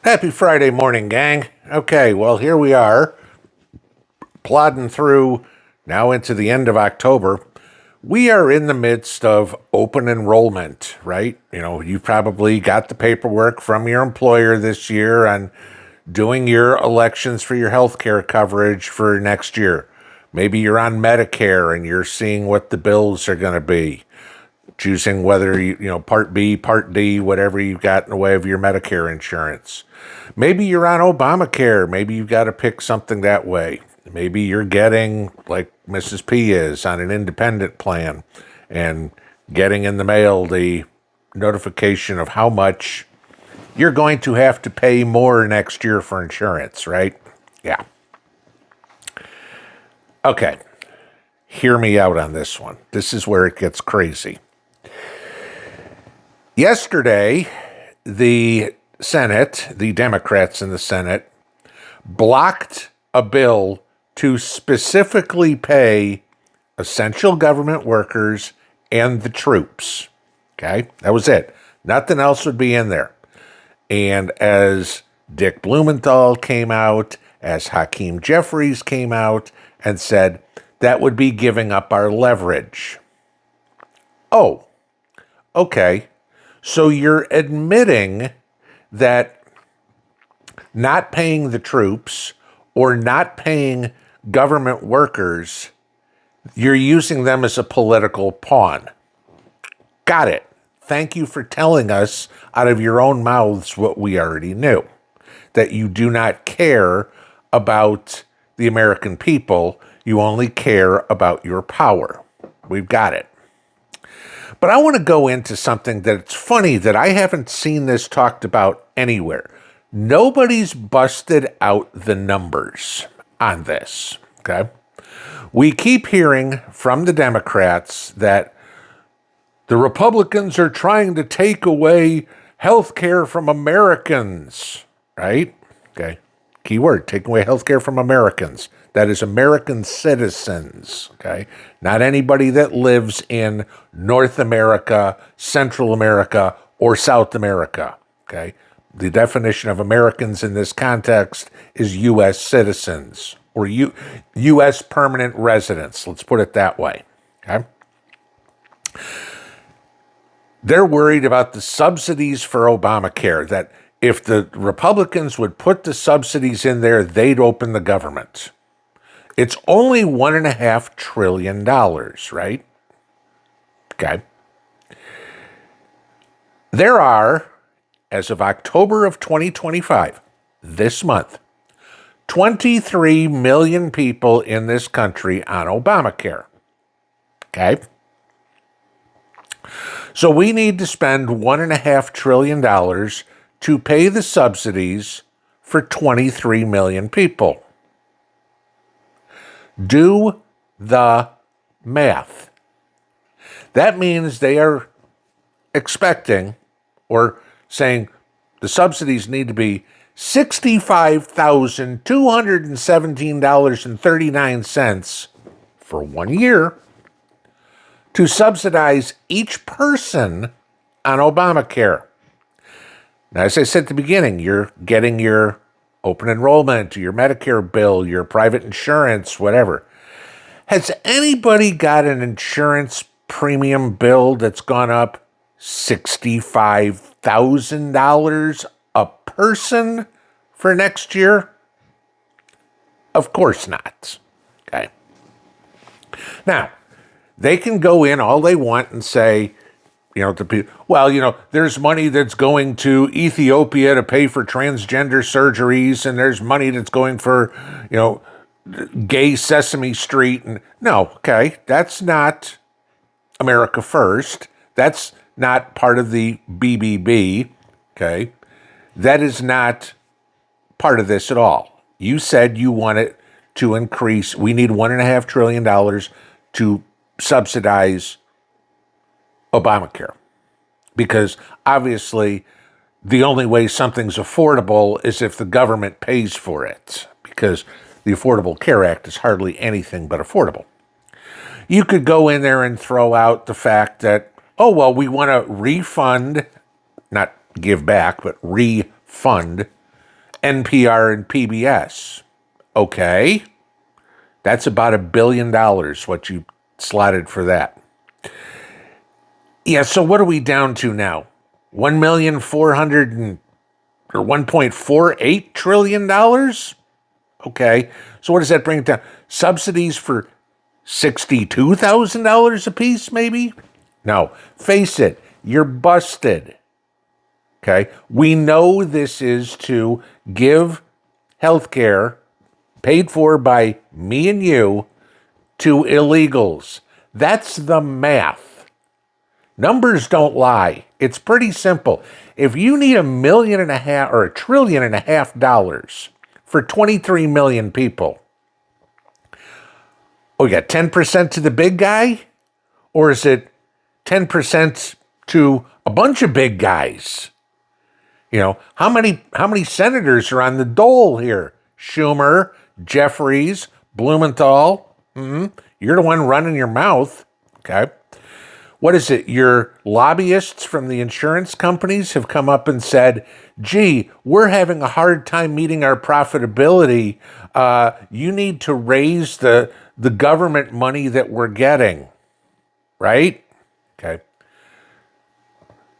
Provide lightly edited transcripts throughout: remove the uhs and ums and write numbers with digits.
Happy Friday morning, gang. Okay, well, here we are, plodding through now into the end of October. We are in the midst of open enrollment, right? You probably got the paperwork from your employer this year on doing your elections for your health care coverage for next year. Maybe you're on Medicare and you're seeing what the bills are going to be, choosing whether Part B, Part D, whatever you've got in the way of your Medicare insurance. Maybe you're on Obamacare. Maybe you've got to pick something that way. Maybe you're getting, like Mrs. P is, on an independent plan and getting in the mail the notification of how much you're going to have to pay more next year for insurance, right? Yeah. Okay. Hear me out on this one. This is where it gets crazy. Yesterday, the Senate, the Democrats in the Senate, blocked a bill to specifically pay essential government workers and the troops. Okay? That was it. Nothing else would be in there. And as Dick Blumenthal came out, as Hakeem Jeffries came out and said, that would be giving up our leverage. Oh, okay. So you're admitting that not paying the troops or not paying government workers, you're using them as a political pawn. Got it. Thank you for telling us out of your own mouths what we already knew, that you do not care about the American people. You only care about your power. We've got it. But I want to go into something that's funny that I haven't seen this talked about anywhere. Nobody's busted out the numbers on this, okay? We keep hearing from the Democrats that the Republicans are trying to take away health care from Americans, right? Okay. Key word, take away health care from Americans. That is American citizens, okay? Not anybody that lives in North America, Central America, or South America, okay? The definition of Americans in this context is U.S. citizens or U.S. permanent residents. Let's put it that way, okay? They're worried about the subsidies for Obamacare, that if the Republicans would put the subsidies in there, they'd open the government. It's only $1.5 trillion, right? Okay. There are, as of October of 2025, this month, 23 million people in this country on Obamacare. Okay? So we need to spend $1.5 trillion to pay the subsidies for 23 million people. Do the math. That means they are expecting or saying the subsidies need to be $65,217.39 for 1 year to subsidize each person on Obamacare. Now, as I said at the beginning, you're getting your open enrollment, your Medicare bill, your private insurance, whatever. Has anybody got an insurance premium bill that's gone up $65,000 a person for next year? Of course not. Okay. Now, they can go in all they want and say, to people, well, there's money that's going to Ethiopia to pay for transgender surgeries, and there's money that's going for, gay Sesame Street. And no, okay, that's not America First. That's not part of the BBB, okay? That is not part of this at all. You said you want it to increase. We need $1.5 trillion to subsidize Obamacare, because obviously the only way something's affordable is if the government pays for it, because the Affordable Care Act is hardly anything but affordable. You could go in there and throw out the fact that, oh, well, we want to refund, not give back, but refund NPR and PBS. Okay. That's about $1 billion, what you slotted for that. Yeah, so what are we down to now? 1,400,000 or $1.48 trillion? Okay. So what does that bring it down? Subsidies for $62,000 a piece, maybe? No. Face it, you're busted. Okay. We know this is to give health care paid for by me and you to illegals. That's the math. Numbers don't lie. It's pretty simple. If you need $1.5 million or $1.5 trillion for 23 million people, oh, you got 10% to the big guy? Or is it 10% to a bunch of big guys? You know, how many senators are on the dole here? Schumer, Jeffries, Blumenthal. You're the one running your mouth. Okay. What is it? Your lobbyists from the insurance companies have come up and said, gee, we're having a hard time meeting our profitability. You need to raise the government money that we're getting. Right? Okay.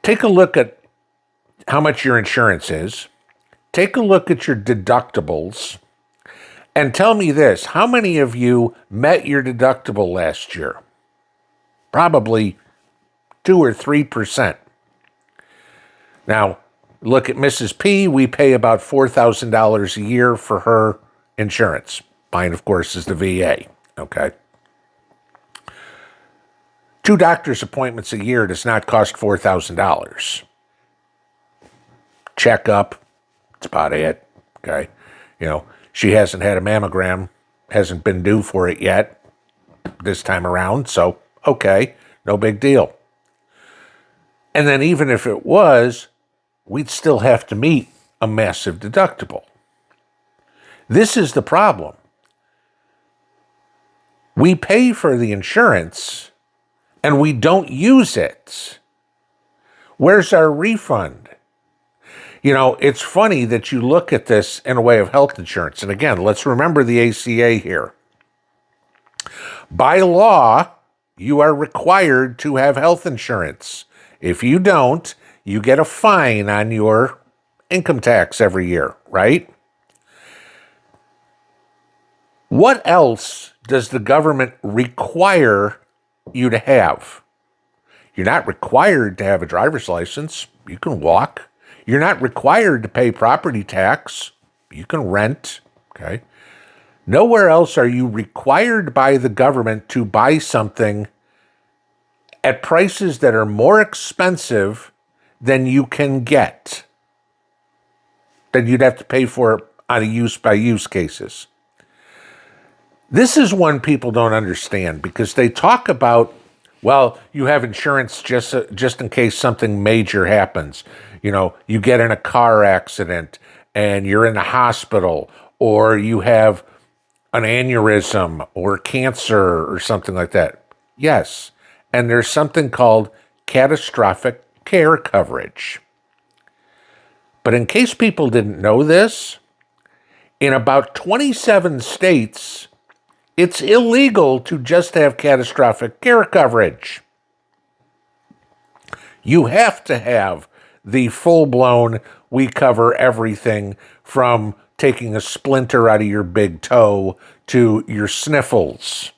Take a look at how much your insurance is. Take a look at your deductibles. And tell me this, how many of you met your deductible last year? Probably 2 or 3%. Now, look at Mrs. P. We pay about $4,000 a year for her insurance. Mine, of course, is the VA. Okay. 2 doctor's appointments a year does not cost $4,000. Checkup, that's about it. Okay. You know, she hasn't had a mammogram, hasn't been due for it yet this time around. So, okay, no big deal. And then even if it was, we'd still have to meet a massive deductible. This is the problem. We pay for the insurance and we don't use it. Where's our refund? You know, it's funny that you look at this in a way of health insurance. And again, let's remember the ACA here. By law, you are required to have health insurance. If you don't, you get a fine on your income tax every year, right? What else does the government require you to have? You're not required to have a driver's license. You can walk. You're not required to pay property tax. You can rent, okay? Nowhere else are you required by the government to buy something at prices that are more expensive than you can get, than you'd have to pay for on a use-by-use cases. This is one people don't understand because they talk about, well, you have insurance just in case something major happens. You know, you get in a car accident and you're in the hospital, or you have an aneurysm or cancer or something like that. Yes. And there's something called catastrophic care coverage. But in case people didn't know this, in about 27 states, it's illegal to just have catastrophic care coverage. You have to have the full-blown, we cover everything from taking a splinter out of your big toe to your sniffles.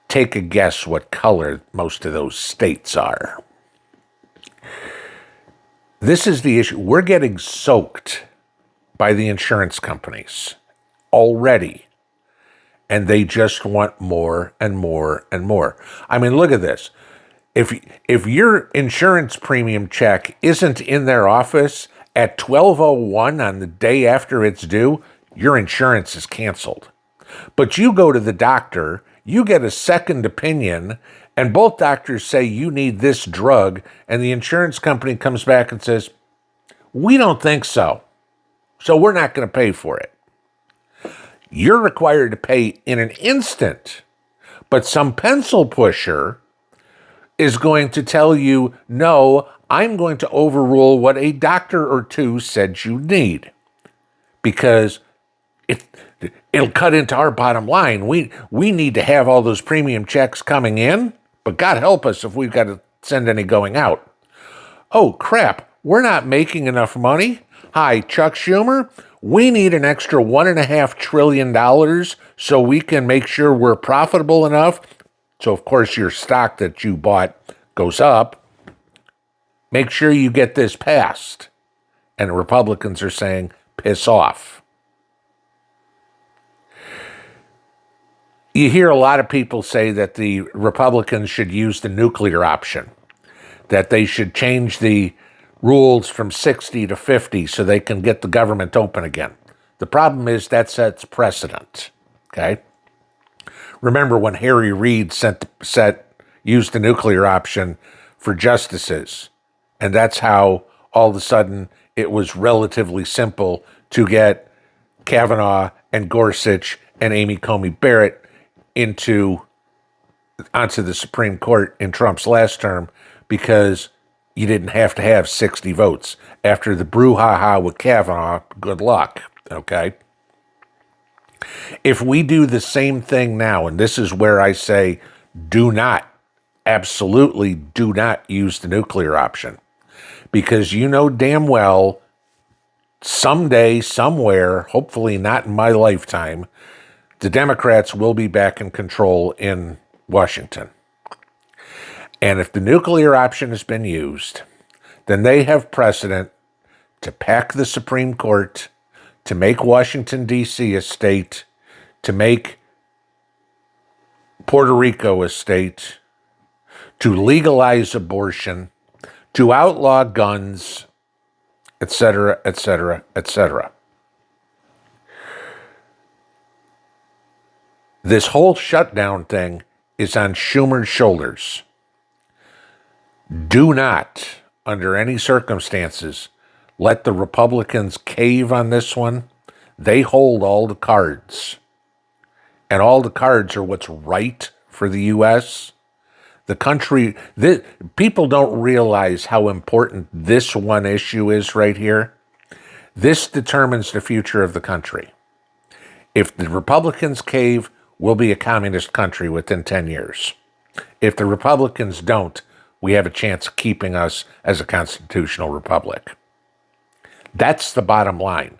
Take a guess what color most of those states are. This is the issue. We're getting soaked by the insurance companies already. And they just want more and more and more. I mean, look at this. If your insurance premium check isn't in their office at 12:01 on the day after it's due, your insurance is canceled. But you go to the doctor, you get a second opinion, and both doctors say you need this drug, and the insurance company comes back and says, we don't think so, so we're not going to pay for it. You're required to pay in an instant, but some pencil pusher is going to tell you, no, I'm going to overrule what a doctor or two said you need, because it'll cut into our bottom line. We need to have all those premium checks coming in, but God help us if we've got to send any going out. Oh, crap, we're not making enough money. Hi, Chuck Schumer. We need an extra $1.5 trillion so we can make sure we're profitable enough. So, of course, your stock that you bought goes up. Make sure you get this passed. And the Republicans are saying, piss off. You hear a lot of people say that the Republicans should use the nuclear option, that they should change the rules from 60 to 50 so they can get the government open again. The problem is that sets precedent, okay? Remember when Harry Reid used the nuclear option for justices, and that's how all of a sudden it was relatively simple to get Kavanaugh and Gorsuch and Amy Coney Barrett onto the Supreme Court in Trump's last term, because you didn't have to have 60 votes. After the brouhaha with Kavanaugh, good luck, okay? If we do the same thing now, and this is where I say absolutely do not use the nuclear option, because you know damn well someday, somewhere, hopefully not in my lifetime, the Democrats will be back in control in Washington. And if the nuclear option has been used, then they have precedent to pack the Supreme Court, to make Washington, D.C. a state, to make Puerto Rico a state, to legalize abortion, to outlaw guns, etc., etc., etc. This whole shutdown thing is on Schumer's shoulders. Do not, under any circumstances, let the Republicans cave on this one. They hold all the cards. And all the cards are what's right for the U.S. The country, people don't realize how important this one issue is right here. This determines the future of the country. If the Republicans cave, we'll be a communist country within 10 years. If the Republicans don't, we have a chance of keeping us as a constitutional republic. That's the bottom line.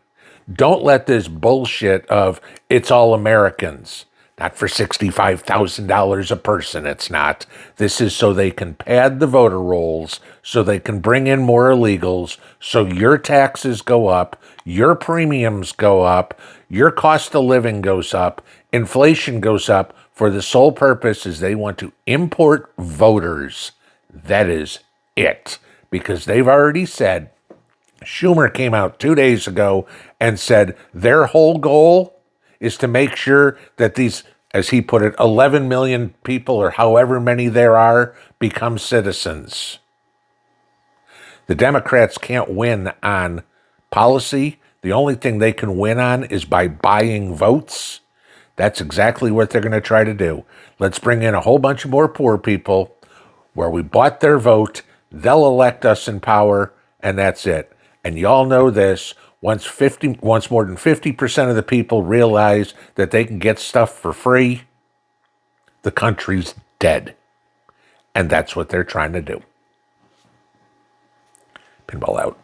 Don't let this bullshit of it's all Americans. Not for $65,000 a person, it's not. This is so they can pad the voter rolls, so they can bring in more illegals, so your taxes go up, your premiums go up, your cost of living goes up, inflation goes up, for the sole purpose is they want to import voters. That is it. Because they've already said, Schumer came out 2 days ago and said their whole goal is to make sure that these, as he put it, 11 million people or however many there are become citizens. The Democrats can't win on policy. The only thing they can win on is by buying votes. That's exactly what they're going to try to do. Let's bring in a whole bunch of more poor people where we bought their vote. They'll elect us in power, and that's it. And y'all know this. Once more than 50% of the people realize that they can get stuff for free, the country's dead. And that's what they're trying to do. Pinball out.